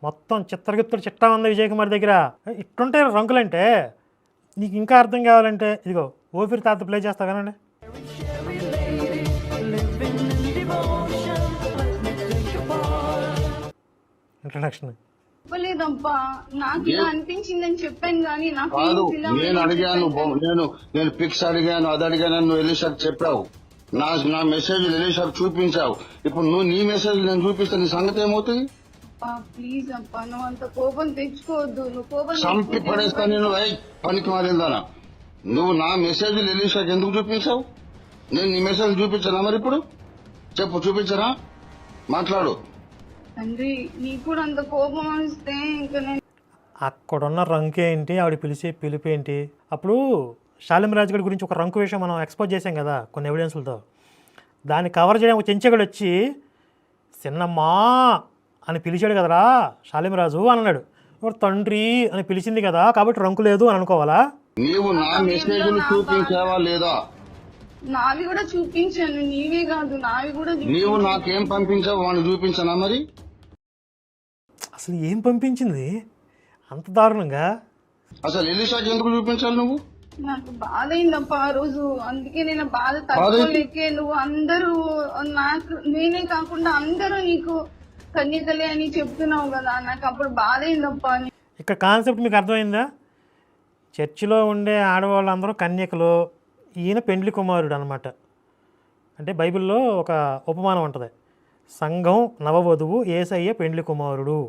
మొత్తం చిత్రగుప్తుడు చిట్టా ఉంది విజయ్ కుమార్ దగ్గర. ఇట్టుంటే రంకులంటే నీకు ఇంకా అర్థం కావాలంటే ఇదిగో ఓఫీర్ తాత ప్లే చేస్తా కనండి. ఇంట్రడక్షన్ లేదబ్బా, నాకు ఇలా అనిపించిందని చెప్పాను కానీ నాకు కాదు, నేను అడిగాను, నేను పిక్స్ అడిగాను, అది అడిగాను, నువ్వు ఎలీషాకు చెప్పావు, నా మెసేజ్ ఎలీషాకు చూపించావు. ఇప్పుడు నువ్వు నీ మెసేజ్ నేను చూపిస్తే నీ సంగతి ఏమవుతుంది? ప్లీజ్ అబ్బా, నువ్వు అంత కోపం తెచ్చుకోవద్దు. నువ్వు కోపం చంపి పడేస్తా నేను. పనికి మారిందానా, నువ్వు నా మెసేజ్ ఎలీషాకు ఎందుకు చూపించావు? నేను నీ మెసేజ్ చూపించానా? మరి ఇప్పుడు చెప్పు, చూపించరా? మాట్లాడు. తండ్రి, నీకు కూడా అంత కోపం వస్తే ఇంకా నేను అక్కడున్న రంకు ఏంటి, ఆవిడ పిలిచే పిలుపు ఏంటి? అప్పుడు షాలిం రాజు గారి గురించి ఒక రంకు విషయం మనం ఎక్స్పోజ్ చేసాం కదా కొన్ని ఎవిడెన్స్లతో. దాన్ని కవర్ చేయడం ఒక చెంచగాడు వచ్చి చిన్నమ్మా అని పిలిచాడు కదరా షాలిం రాజు అని అన్నాడు. ఇప్పుడు తండ్రి అని పిలిచింది కదా కాబట్టి రంకు లేదు అని అనుకోవాలా? నీవు నా మెసేజ్ చూపించావా లేదా? నావి కూడా చూపించాను, నీవే కాదు నావి కూడా నీవు నాకేం పంపించావు వాడిని చూపించానా? మరి అసలు ఏం పంపించింది అంత దారుణంగా? అసలు ఎలీషాకి ఎందుకు చూపించాలి నువ్వు? నాకు బాధ అయిందప్ప ఆ రోజు. అందుకే నేను బాధ తట్టుకోలేకే నువ్వు అందరూ నాకు, నేనే కాకుండా అందరూ నీకు కన్యకలే అని చెప్తున్నావు కదా, నాకు అప్పుడు బాధ అయిందప్ప. ఇక్కడ కాన్సెప్ట్ మీకు అర్థమైందా? చర్చిలో ఉండే ఆడవాళ్ళందరూ కన్యకలు, ఈయన పెండ్లి కుమారుడు అనమాట. అంటే బైబిల్లో ఒక ఉపమానం ఉంటుంది, సంఘం నవవధువు, యేసయ్య పెండ్లి కుమారుడు.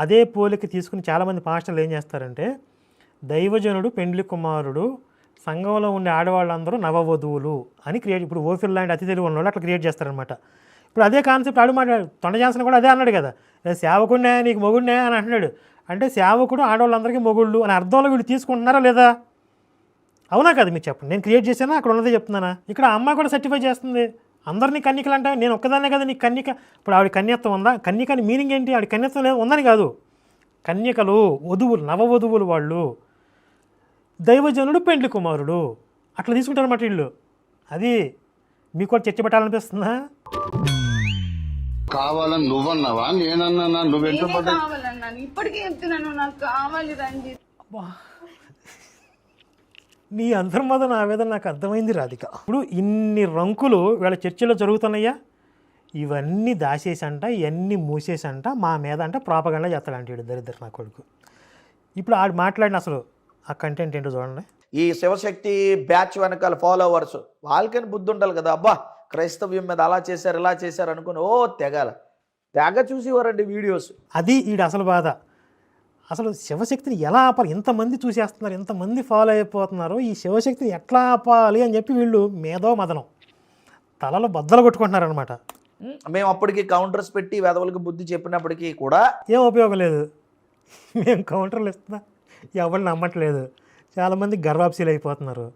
అదే పోలిక తీసుకుని చాలామంది పాస్టర్లు ఏం చేస్తారంటే దైవజనుడు పెండ్లి కుమారుడు, సంఘంలో ఉండే ఆడవాళ్ళందరూ నవవధువులు అని క్రియేట్, ఇప్పుడు ఓఫిల్ లాంటి అతి తెలివి ఉన్నవాళ్ళు అట్లా క్రియేట్ చేస్తారనమాట. ఇప్పుడు అదే కాన్సెప్ట్ ఆడు మాట్లాడు, తొండ జాన్సన్ కూడా అదే అన్నాడు కదా, సేవకుడినే నీకు మొగుడినే అని అంటున్నాడు. అంటే సేవకుడు ఆడవాళ్ళందరికీ మొగుళ్ళు అని అర్థంలో వీళ్ళు తీసుకుంటున్నారా లేదా? అవునా కదా మీరు చెప్పండి. నేను క్రియేట్ చేశానా అక్కడ ఉన్నదే చెప్తున్నానా? ఇక్కడ అమ్మాయి కూడా సర్టిఫై చేస్తుంది అందరినీ కన్యకలు అంటే. నేను ఒక్కదాన్నే కదా నీకు కన్యక. ఇప్పుడు ఆవిడ కన్యత్వం ఉందా? కన్యక అని మీనింగ్ ఏంటి? ఆవిడ కన్యత్వం లేదు ఉందని కాదు, కన్యకలు వధువులు, నవవధువులు వాళ్ళు, దైవజనుడు పెండ్లి కుమారుడు అట్లా తీసుకుంటారన్నమాట వీళ్ళు. అది మీకు కూడా చర్చ పెట్టాలనిపిస్తుందా? కావాలని నువ్వన్నావా నేనన్నా? నువ్వెంత కావాలన్నాను, ఇప్పటికే చెప్తున్నాను నాకు కావాలి రంజిత్. నీ అంతర్మదన ఆవేదన నాకు అర్థమైంది రాధిక. ఇప్పుడు ఇన్ని రంకులు వీళ్ళ చర్చలో జరుగుతున్నాయా? ఇవన్నీ దాచేసంట, ఇవన్నీ మూసేసంట, మా మీద అంటే ప్రాపగండా చేస్తాడంట వీడు దరిద్ర నా కొడుకు. ఇప్పుడు ఆడు మాట్లాడిన అసలు ఆ కంటెంట్ ఏంటో చూడండి. ఈ శివశక్తి బ్యాచ్ వెనకాల ఫాలోవర్స్ వాళ్ళకని బుద్ధి ఉండాలి కదా. అబ్బా క్రైస్తవ్యం మీద అలా చేశారు ఇలా చేశారు అనుకుని తెగ చూసేవారండి వీడియోస్. అది వీడు అసలు బాధ. అసలు శివశక్తిని ఎలా ఆపాలి? ఎంతమంది చూసేస్తున్నారు, ఎంతమంది ఫాలో అయిపోతున్నారు, ఈ శివశక్తిని ఎట్లా ఆపాలి అని చెప్పి వీళ్ళు మేధో మదనం తలలో బద్దలు కొట్టుకుంటున్నారనమాట. మేము అప్పటికి కౌంటర్స్ పెట్టి వెధవలకు బుద్ధి చెప్పినప్పటికీ కూడా ఏం ఉపయోగం లేదు. మేము కౌంటర్లు ఇస్తున్నా ఎవరిని నమ్మట్లేదు, చాలామంది గర్వాప్సీలు అయిపోతున్నారు.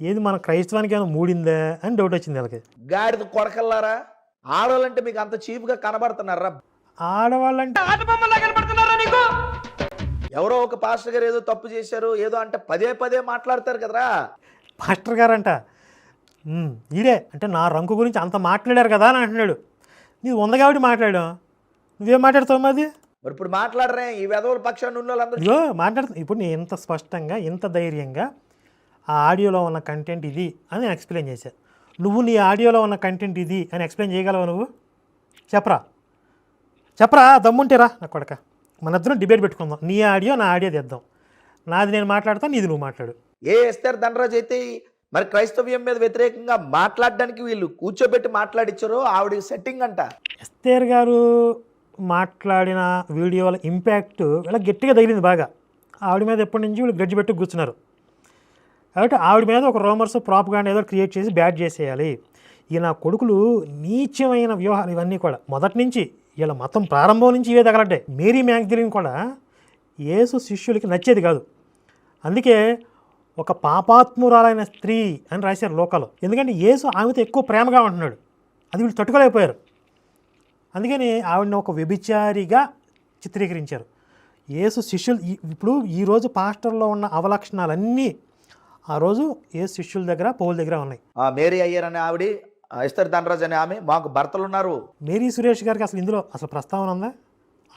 ఏది మన క్రైస్తవానికి ఏమైనా మూడిందా అని డౌట్ వచ్చింది వాళ్ళకి. గాడిద కొడకల్లారా, ఆడవాళ్ళంటే మీకు అంత చీప్గా కనబడుతున్నారా? ఆడవాళ్ళంటే ఎవరో ఒక పాస్టర్ గారు ఏదో తప్పు చేశారు ఏదో అంటే పదే మాట్లాడతారు కదరా. పాస్టర్ గారంట ఇదే అంటే నా రంకు గురించి అంత మాట్లాడారు కదా అని అంటున్నాడు. నీవు ఉంది కాబట్టి మాట్లాడావు, నువ్వేం మాట్లాడుతావు? మరి ఇప్పుడు మాట్లాడరే ఈ వెధవుల పక్షాన్ని ఉన్న వాళ్ళందరూ ఇగో మాట్లాడుతున్నా. ఇప్పుడు నేను ఇంత స్పష్టంగా ఇంత ధైర్యంగా ఆ ఆడియోలో ఉన్న కంటెంట్ ఇది అని నేను ఎక్స్ప్లెయిన్ చేశాను. నువ్వు నీ ఆడియోలో ఉన్న కంటెంట్ ఇది అని ఎక్స్ప్లెయిన్ చేయగలవా? నువ్వు చెప్పరా దమ్ముంటేరా నా కొడక. మన ఇద్దరం డిబేట్ పెట్టుకుందాం, నీ ఆడియో నా ఆడియో తెద్దాం, నాది నేను మాట్లాడతా, నీది నువ్వు మాట్లాడు. ఎస్తేర్ ధనరాజు అయితే మరి క్రైస్తవ్యం మీద వ్యతిరేకంగా మాట్లాడడానికి వీళ్ళు కూర్చోబెట్టి మాట్లాడిచ్చారు. ఆవిడ సెట్టింగ్ అంట. ఎస్తేర్ గారు మాట్లాడిన వీడియోల ఇంపాక్ట్ వీళ్ళకి గట్టిగా తగిలింది బాగా. ఆవిడ మీద ఎప్పటి నుంచి వీళ్ళు గడ్జి పెట్టి కూర్చున్నారు కాబట్టి ఆవిడ మీద ఒక రూమర్స్ ప్రాపగాండా ఏదో క్రియేట్ చేసి బ్యాడ్ చేసేయాలి. ఈ నా కొడుకులు నీచమైన వ్యూహాలు ఇవన్నీ కూడా మొదటి నుంచి వీళ్ళ మతం ప్రారంభం నుంచి ఇవే తగలడ్డాయి. మేరీ మ్యాగ్దలిన్ కూడా యేసు శిష్యులకి నచ్చేది కాదు, అందుకే ఒక పాపాత్మురాలైన స్త్రీ అని రాశారు లోకాలో. ఎందుకంటే యేసు ఆమెతో ఎక్కువ ప్రేమగా ఉంటున్నాడు, అది వీళ్ళు తట్టుకోలేకపోయారు. అందుకని ఆవిడని ఒక వ్యభిచారిగా చిత్రీకరించారు. యేసు శిష్యులు ఇప్పుడు ఈరోజు పాస్టర్లో ఉన్న అవలక్షణాలన్నీ ఆ రోజు యేసు శిష్యుల దగ్గర పౌలు దగ్గర ఉన్నాయి. మేరీ అయ్యర్ అనే ఆవిడ, ఎస్తేర్ ధనరాజు అనే ఆమె మాకు భర్తలు ఉన్నారు. మేరీ సురేష్ గారికి అసలు ఇందులో అసలు ప్రస్తావన ఉందా?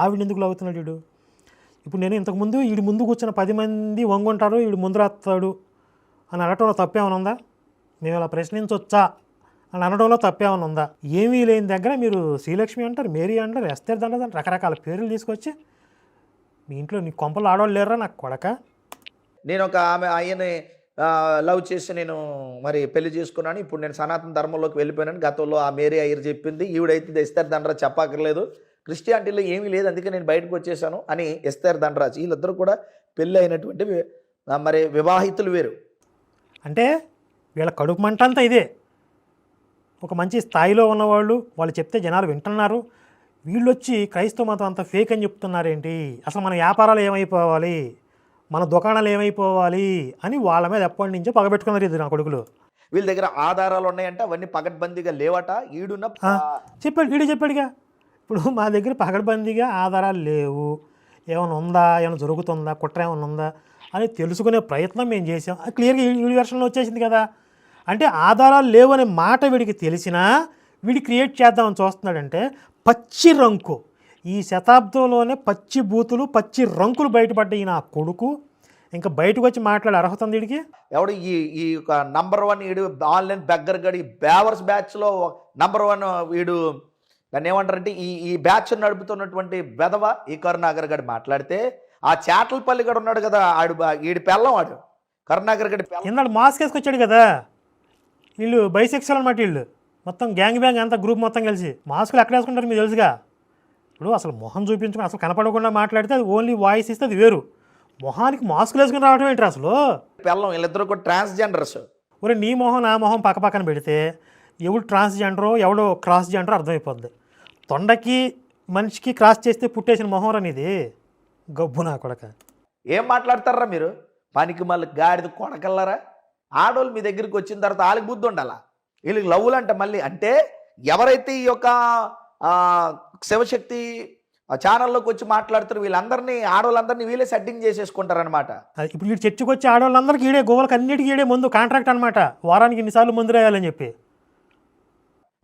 ఆవిడ ఎందుకు లాగుతున్నాడు వీడు? ఇప్పుడు నేను ఇంతకుముందు వీడి ముందు కూర్చున్న 10 మంది వంగుంటారు, వీడు ముందు రాస్తాడు అని అనటంలో తప్పేమైనా ఉందా? మేము అలా ప్రశ్నించవచ్చా అని అనడంలో తప్పేమైనా ఉందా? ఏమీ లేని దగ్గర మీరు శ్రీలక్ష్మి అంటారు, మేరీ అంటారు, ఎస్తేర్ దండ రకరకాల పేర్లు తీసుకొచ్చి మీ ఇంట్లో నీ కొంపలు ఆడవాళ్ళు లేరా నాకు కొడక? నేను ఒక ఆయన్ని లవ్ చేసి నేను మరి పెళ్లి చేసుకున్నాను, ఇప్పుడు నేను సనాతన ధర్మంలోకి వెళ్ళిపోయాను. గతంలో ఆ మేరీ అయ్యర్ చెప్పింది, ఈవిడైతే ఎస్తేర్ దండరాజ్ చెప్పక్కర్లేదు, క్రిస్టియానిటీలో ఏమీ లేదు, అందుకే నేను బయటకు వచ్చేసాను అని ఎస్తేర్ దండరాజ్. వీళ్ళిద్దరూ కూడా పెళ్ళి అయినటువంటి మరి వివాహితులు వేరు. అంటే వీళ్ళ కడుపు మంట అంతా ఇదే. ఒక మంచి స్థాయిలో ఉన్నవాళ్ళు, వాళ్ళు చెప్తే జనాలు వింటున్నారు, వీళ్ళు వచ్చి క్రైస్తవ మతం అంతా ఫేక్ అని చెప్తున్నారేంటి, అసలు మన వ్యాపారాలు ఏమైపోవాలి, మన దుకాణాలు ఏమైపోవాలి అని వాళ్ళ మీద ఎప్పటి నుంచో పగబెట్టుకున్నారు ఇది నా కొడుకులు. వీళ్ళ దగ్గర ఆధారాలు ఉన్నాయంటే అవన్నీ పగడ్బందీగా లేవట. ఈడున్న వీడు చెప్పాడుగా, ఇప్పుడు మా దగ్గర పగడ్బందీగా ఆధారాలు లేవు, ఏమైనా ఉందా, ఏమైనా జరుగుతుందా, కుట్ర ఏమైనా ఉందా అని తెలుసుకునే ప్రయత్నం మేము చేసాం. అది క్లియర్గా వీడి వెర్షన్లో వచ్చేసింది కదా. అంటే ఆధారాలు లేవు అనే మాట వీడికి తెలిసినా వీడి క్రియేట్ చేద్దామని చూస్తున్నాడంటే పచ్చి రంకు. ఈ శతాబ్దంలోనే పచ్చి బూతులు, పచ్చి రంకులు బయటపడ్డాయి నా కొడుకు. ఇంకా బయటకు వచ్చి మాట్లాడే అర్హత ఉంది వీడికి. ఎవడు ఈ #1 వీడు ఆన్లైన్ బెగ్గర్ గడి బేవర్స్ బ్యాచ్లో #1 వీడు. దాన్ని ఏమంటారంటే ఈ బ్యాచ్ నడుపుతున్నటువంటి బెదవ ఈ కరుణాకర్ గడి మాట్లాడితే ఆ చాటలపల్లి గడు ఉన్నాడు కదా, వీడి పెళ్ళం వాడు కరుణాకర్ గడి ఇందాడు మాస్క్ వేసుకొచ్చాడు కదా, వీళ్ళు బైసెక్సువల్ అనమాట. వీళ్ళు మొత్తం గ్యాంగ్ అంతా గ్రూప్ మొత్తం కలిసి మాస్కులు ఎక్కడ వేసుకుంటారు మీకు తెలుసుగా. ఇప్పుడు అసలు మొహం చూపించుకుని అసలు కనపడకుండా మాట్లాడితే అది ఓన్లీ వాయిస్ ఇస్తే అది వేరు, మొహానికి మాస్కులు వేసుకుని రావడం ఏంటి అసలు? పెళ్ళం వీళ్ళిద్దరు కూడా ట్రాన్స్జెండర్స్. ఒరే నీ మొహం నా మొహం పక్కన పెడితే ఎవడు ట్రాన్స్జెండరో ఎవడో క్రాస్ జెండరో అర్థమైపోద్ది. తొండకి మనిషికి క్రాస్ చేస్తే పుట్టేసిన మొహం అనేది గబ్బు నా కొడక. ఏం మాట్లాడతారా మీరు? పనికి మళ్ళీ గాడిద కొడకల్లారా. ఆడోళ్ళు మీ దగ్గరికి వచ్చిన తర్వాత వాళ్ళకి బుద్ధి ఉండాలా, వీళ్ళకి లవ్వులు అంట మళ్ళీ. అంటే ఎవరైతే ఈ యొక్క శివశక్తి ఛానల్లోకి వచ్చి మాట్లాడుతారు వీళ్ళందరినీ, ఆడవాళ్ళందరినీ వీళ్ళే సెట్టింగ్ చేసేసుకుంటారనమాట. ఇప్పుడు వీడు చర్చకు వచ్చి ఆడవాళ్ళందరికీ ఈడే గోవలకి అన్నిటికీ ఈడే ముందు కాంట్రాక్ట్ అనమాట, వారానికి ఇన్నిసార్లు ముందు రాయాలని చెప్పి.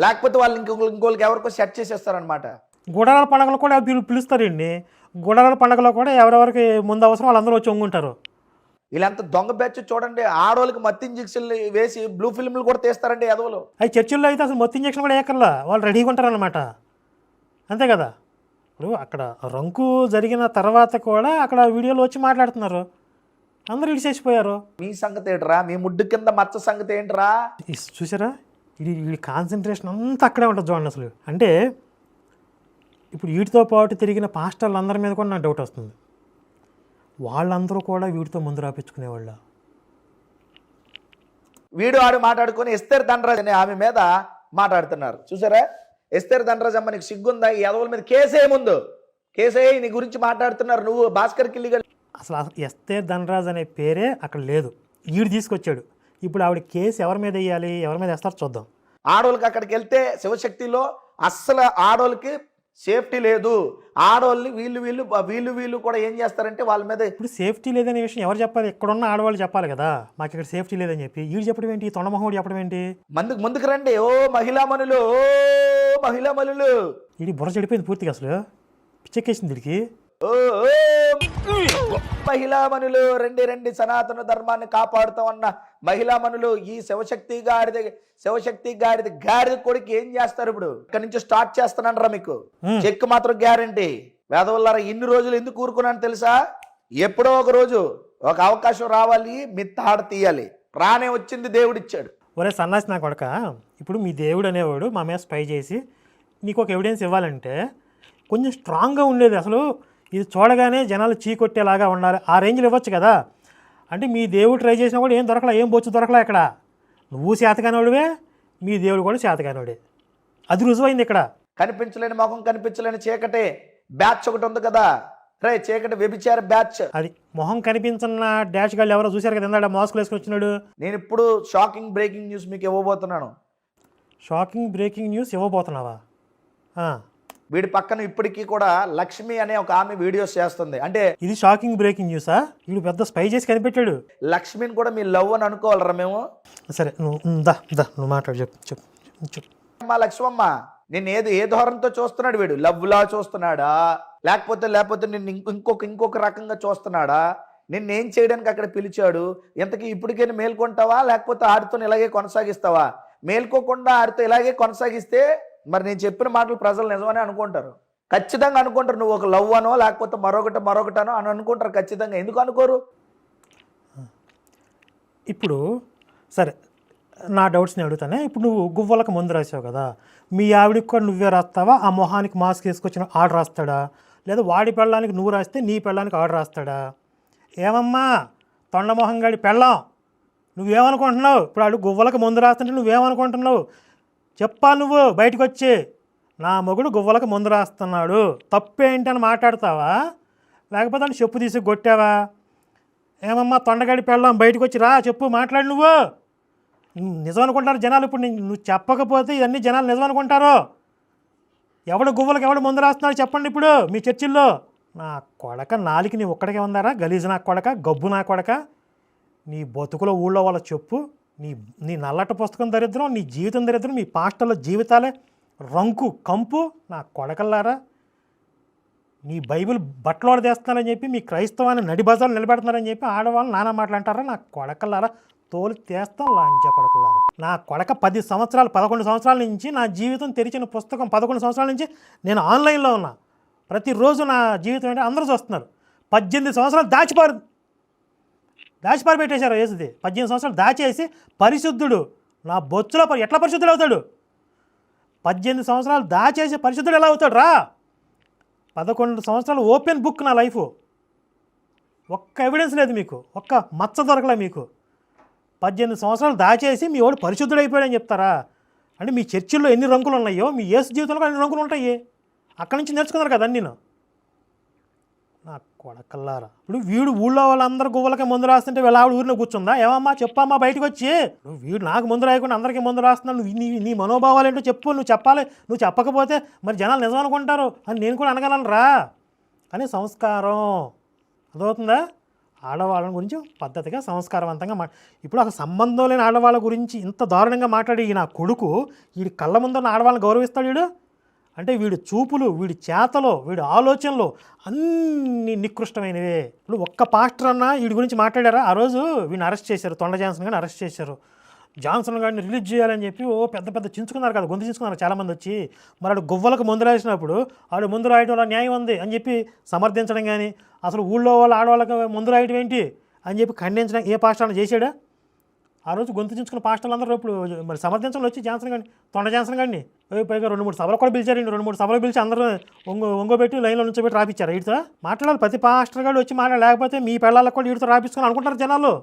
లేకపోతే వాళ్ళు ఇంకోళ్ళకి ఎవరికో సెట్ చేసేస్తారనమాట. గుడారాల పండుగలు కూడా పిలుస్తారండి. గుడారాల పండుగలో కూడా ఎవరెవరికి ముందు అవసరం వాళ్ళందరూ వచ్చి వంగుంటారు. వీళ్ళంతా దొంగ బ్యాచ్ చూడండి. ఆడవాళ్ళకి మత్తు ఇంజక్షన్లు వేసి బ్లూ ఫిల్మ్లు కూడా తీస్తారండి ఎదవలు. అవి చర్చిల్లో అయితే అసలు మత్తు ఇంజక్షన్ కూడా ఏకర్లా, వాళ్ళు రెడీగా ఉంటారనమాట. అంతే కదా. ఇప్పుడు అక్కడ రంకు జరిగిన తర్వాత కూడా అక్కడ వీడియోలో వచ్చి మాట్లాడుతున్నారు, అందరూ ఇడిసేసిపోయారు. మీ సంగతి ఏంట్రా, మీ ముడ్డు కింద మచ్చ సంగతి ఏంట్రా? చూసారా, వీడి కాన్సన్ట్రేషన్ అంతా అక్కడే ఉంటుంది చూడండి అసలు. అంటే ఇప్పుడు వీటితో పాటు తిరిగిన పాస్టర్లు అందరి మీద కూడా నాకు డౌట్ వస్తుంది, వాళ్ళందరూ కూడా వీటితో ముందు రాపించుకునేవాళ్ళ. వీడు ఆడు మాట్లాడుకొని ఎస్తేర్ దండరాజ్ అనే ఆమె మీద మాట్లాడుతున్నారు చూసారా. ఎస్తేర్ దండరాజ్ అమ్మ నీకు సిగ్గుందా? ఈ ఎదవల మీద కేసే ముందు కేసే నీ గురించి మాట్లాడుతున్నారు నువ్వు. భాస్కర్ కిల్లిగా అసలు ఎస్తేర్ ధనరాజ్ అనే పేరే అక్కడ లేదు, వీడు తీసుకొచ్చాడు. ఇప్పుడు ఆవిడ కేసు ఎవరి మీద వేయాలి, ఎవరి మీద వేస్తారో చూద్దాం. ఆడోళ్ళకి అక్కడికి వెళ్తే శివశక్తిలో అస్సలు ఆడోళ్ళకి సేఫ్టీ లేదు. ఆడవాళ్ళని వీళ్ళు కూడా ఏం చేస్తారంటే వాళ్ళ మీద. ఇప్పుడు సేఫ్టీ లేదనే విషయం ఎవరు చెప్పాలి? ఇక్కడున్న ఆడవాళ్ళు చెప్పాలి కదా, మాకు ఇక్కడ సేఫ్టీ లేదని చెప్పి. వీడు చెప్పడం ఏంటి, తొండమొహోడు చెప్పడం ఏంటి? ముందుకు రండి ఓ మహిళామణులు, ఓ మహిళామణులు. ఇది బుర్ర చెడిపోయింది పూర్తిగా, అసలు పిచ్చెక్కేసింది వీడికి. ఓ మహిళామణులు రండి, సనాతన ధర్మాన్ని కాపాడుతామన్న మహిళామణులు. ఈ శివశక్తి గాడిద కొడుకు ఏం చేస్తారు ఇప్పుడు? ఇక్కడ నుంచి స్టార్ట్ చేస్తానంటారా మీకు? చెక్ మాత్రం గ్యారంటీ. వేదవల్లారా ఇన్ని రోజులు ఎందుకు ఊరుకున్నాను తెలుసా? ఎప్పుడో ఒక రోజు ఒక అవకాశం రావాలి, మిత్తాడ తీయాలి. రానే వచ్చింది, దేవుడిచ్చాడు. ఒరే సన్నాసి నా కొడక, ఇప్పుడు మీ దేవుడు అనేవాడు మా మీద స్పై చేసి నీకు ఒక ఎవిడెన్స్ ఇవ్వాలంటే కొంచెం స్ట్రాంగ్గా ఉండేది. అసలు ఇది చూడగానే జనాలు చీకొట్టేలాగా ఉండాలి, ఆ రేంజ్లో ఇవ్వచ్చు కదా. అంటే మీ దేవుడు ట్రై చేసినా కూడా ఏం దొరకలా, ఏం బొచ్చు దొరకలా. ఇక్కడ నువ్వు శాతకానోడివే, మీ దేవుడు కూడా శాతకానోడే, అది రుజువైంది. ఇక్కడ కనిపించలేని మొహం, కనిపించలేని చీకటి బ్యాచ్ ఒకటి ఉంది కదా, రే చీకటి వ్యభిచార బ్యాచ్. అది మొహం కనిపించిన డాష్ గాళ్ళు ఎవరో చూశారు కదా, ఇందాక మాస్కులు వేసుకుని వచ్చినాడు. నేను ఇప్పుడు షాకింగ్ బ్రేకింగ్ న్యూస్ మీకు ఇవ్వబోతున్నాను. షాకింగ్ బ్రేకింగ్ న్యూస్ ఇవ్వబోతున్నావా? వీడి పక్కన ఇప్పటికీ కూడా లక్ష్మి అనే ఒక ఆమె వీడియోస్ చేస్తుంది. అంటే ఇది షాకింగ్ బ్రేకింగ్ న్యూసా? వీడు పెద్ద స్పై చేసి కనిపెట్టాడు. లక్ష్మిని కూడా మీ లవ్ అని అనుకోవాలరా మేము? సరే నువ్వు మాట్లాడు, చెప్పు. మా లక్ష్మమ్మ నేను ఏ ధోరణితో చూస్తున్నాడు వీడు? లవ్ లా చూస్తున్నాడా, లేకపోతే నిన్ను ఇంకొక రకంగా చూస్తున్నాడా? నిన్నేం చేయడానికి అక్కడ పిలిచాడు? ఇంతకీ ఇప్పటికైనా మేల్కొంటావా, లేకపోతే ఆడితో ఇలాగే కొనసాగిస్తావా? మేల్కోకుండా ఆడితో ఇలాగే కొనసాగిస్తే మరి నేను చెప్పిన మాటలు ప్రజలు నిజమని అనుకుంటారు, ఖచ్చితంగా అనుకుంటారు. నువ్వు ఒక లవ్ అనో లేకపోతే మరొకటనో అని అనుకుంటారు ఖచ్చితంగా. ఎందుకు అనుకోరు? ఇప్పుడు సరే, నా డౌట్స్ని అడుగుతానే. ఇప్పుడు నువ్వు గువ్వలకు ముందు రాసావు కదా, మీ ఆవిడికి కూడా నువ్వే రాస్తావా? ఆ మొహానికి మాస్క్ వేసుకొచ్చిన ఆర్డర్ రాస్తాడా? లేదా వాడి పెళ్ళానికి నువ్వు రాస్తే నీ పెళ్ళానికి ఆర్డర్ రాస్తాడా? ఏమమ్మా తొండమొహంగాడి పెళ్ళాం, నువ్వేమనుకుంటున్నావు? ఇప్పుడు ఆడు గువ్వలకు ముందు రాస్తుంటే నువ్వేమనుకుంటున్నావు? చెప్పాలి నువ్వు బయటకు వచ్చి, నా మొగుడు గువ్వలకు ముందు రాస్తున్నాడు తప్పేంటి అని మాట్లాడతావా? లేకపోతే అని చెప్పు తీసి కొట్టావా? ఏమమ్మా తొండగాడి పెళ్ళాం, బయటకు వచ్చి రా, చెప్పు, మాట్లాడు. నువ్వు నిజం అనుకుంటారు జనాలు. ఇప్పుడు నువ్వు చెప్పకపోతే ఇవన్నీ జనాలు నిజం అనుకుంటారు. ఎవడు గువ్వలకు ఎవడు ముందు రాస్తున్నాడు చెప్పండి ఇప్పుడు మీ చర్చిల్లో. నా కొడక, నాలికి నీ ఒక్కడికే ఉందారా? గలీజు నా కొడక, గబ్బు నా కొడక. నీ బతుకులో ఊళ్ళో వాళ్ళ చెప్పు, నీ నల్లట పుస్తకం దరిద్రం, నీ జీవితం దరిద్రం, మీ పాస్టర్ల జీవితాలే రంకు కంపు. నా కొడకల్లారా, నీ బైబిల్ బట్టలోడ చేస్తున్నారని చెప్పి, మీ క్రైస్తవాన్ని నడి బజార్లు నిలబెడుతున్నారని చెప్పి ఆడవాళ్ళు నానా మాట్లాంటారా? నా కొడకల్లారా, తోలు తీస్తాం లాంచా కొడకల్లారా. నా కొడక 10 సంవత్సరాలు 11 సంవత్సరాల నుంచి నా జీవితం తెరిచిన పుస్తకం. 11 సంవత్సరాల నుంచి నేను ఆన్లైన్లో ఉన్నా. ప్రతిరోజు నా జీవితం అంటే అందరూ చూస్తున్నారు. 18 సంవత్సరాలు దాచిపారి పెట్టేశారు యేసుది. 18 సంవత్సరాలు దాచేసి పరిశుద్ధుడు నా బొచ్చులో ఎట్లా పరిశుద్ధుడు అవుతాడు? 18 సంవత్సరాలు దాచేసి పరిశుద్ధుడు ఎలా అవుతాడు రా? 11 సంవత్సరాలు ఓపెన్ బుక్ నా లైఫ్. ఒక్క ఎవిడెన్స్ లేదు మీకు, ఒక్క మచ్చ దొరకలే మీకు. 18 సంవత్సరాలు దాచేసి మీ వాడు పరిశుద్ధుడు అయిపోయాడని చెప్తారా? అంటే మీ చర్చిల్లో ఎన్ని రంకులు ఉన్నాయో మీ యేసు జీవితంలో అన్ని రంకులు ఉంటాయి. అక్కడి నుంచి నేర్చుకున్నారు కదా నేను. నా కొడకల్లారా, ఇప్పుడు వీడు ఊళ్ళో వాళ్ళందరూ గువ్వలకే ముందు రాస్తుంటే వీళ్ళ ఆవిడ ఊరిలో కూర్చుందా? ఏమమ్మా చెప్పమ్మా బయటకు వచ్చి, నువ్వు వీడు నాకు ముందు రాయకుండా అందరికీ ముందు రాస్తున్నావు, నీ మనోభావాలు ఏంటో చెప్పు, నువ్వు చెప్పాలి. నువ్వు చెప్పకపోతే మరి జనాలు నిజం అనుకుంటారు అని నేను కూడా అనగలను రా. అని సంస్కారం అర్థమవుతుందా? ఆడవాళ్ళ గురించి పద్ధతిగా సంస్కారవంతంగా ఇప్పుడు ఒక సంబంధం లేని ఆడవాళ్ళ గురించి ఇంత దారుణంగా మాట్లాడి నా కొడుకు వీడి కళ్ళ ముందున్న ఆడవాళ్ళని గౌరవిస్తాడు వీడు? అంటే వీడి చూపులు, వీడి చేతలు, వీడి ఆలోచనలు అన్నీ నికృష్టమైనవే. ఇప్పుడు ఒక్క పాస్టర్ అన్న వీడి గురించి మాట్లాడారా? ఆ రోజు వీడిని అరెస్ట్ చేశారు, తొండ జాన్సన్ గారిని అరెస్ట్ చేశారు. జాన్సన్ గారిని రిలీజ్ చేయాలని చెప్పి పెద్ద చించుకున్నారు కదా, గొంతు చించుకున్నారు చాలామంది వచ్చి. మరి ఆడు గువ్వలకు ముందు రాసినప్పుడు ఆడు ముందు రాయడంలో న్యాయం ఉంది అని చెప్పి సమర్థించడం కానీ, అసలు ఊళ్ళో వాళ్ళ ఆడవాళ్ళకి ముందు రాయడం ఏంటి అని చెప్పి ఖండించడం ఏ పాస్టర్ అన్న చేశాడా? ఆ రోజు గొంతు చించుకున్న పాస్టర్లు అందరూ ఇప్పుడు మరి సమర్థించడం వచ్చి జాన్సన్ గారిని, తొండ జాన్సన్ గారిని పైగా 2-3 సభలు కూడా పిలిచారు. 2-3 సభలు పిలిచి అందరూ ఒంగోబెట్టి లైన్లో నుంచి పెట్టి రాపిచ్చారు. వీటితో మాట్లాడాలి, ప్రతి పాస్టర్ గారు వచ్చి లేకపోతే మీ పెళ్ళాలకు కూడా వీటితో రాపించుకొని అనుకుంటారు జనాలు.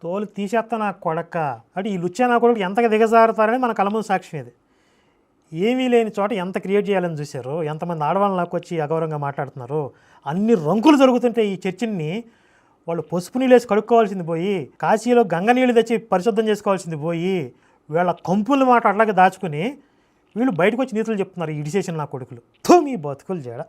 తోలు తీసేస్తా నా కొడక. అంటే ఈ లుచ్చా నా కొడుకు ఎంతగా దిగజారుతారని మన కళ్ళ ముందు సాక్ష్యం ఇది. ఏమీ లేని చోట ఎంత క్రియేట్ చేయాలని చూశారు, ఎంతమంది ఆడవాళ్ళని నాకు వచ్చి అగౌరవంగా మాట్లాడుతున్నారు. అన్ని రంకులు జరుగుతుంటే ఈ చర్చిని వాళ్ళు పసుపు నీళ్ళు వేసి కడుక్కోవాల్సింది పోయి, కాశీలో గంగ నీళ్ళు తెచ్చి పరిశుద్ధం చేసుకోవాల్సింది పోయి, వీళ్ళ కంపుల మాట అట్లాగే దాచుకుని వీళ్ళు బయటకు వచ్చి నీతులు చెప్తున్నారు. ఇడిసేసిన నా కొడుకులు. మీ బతుకులు జడ.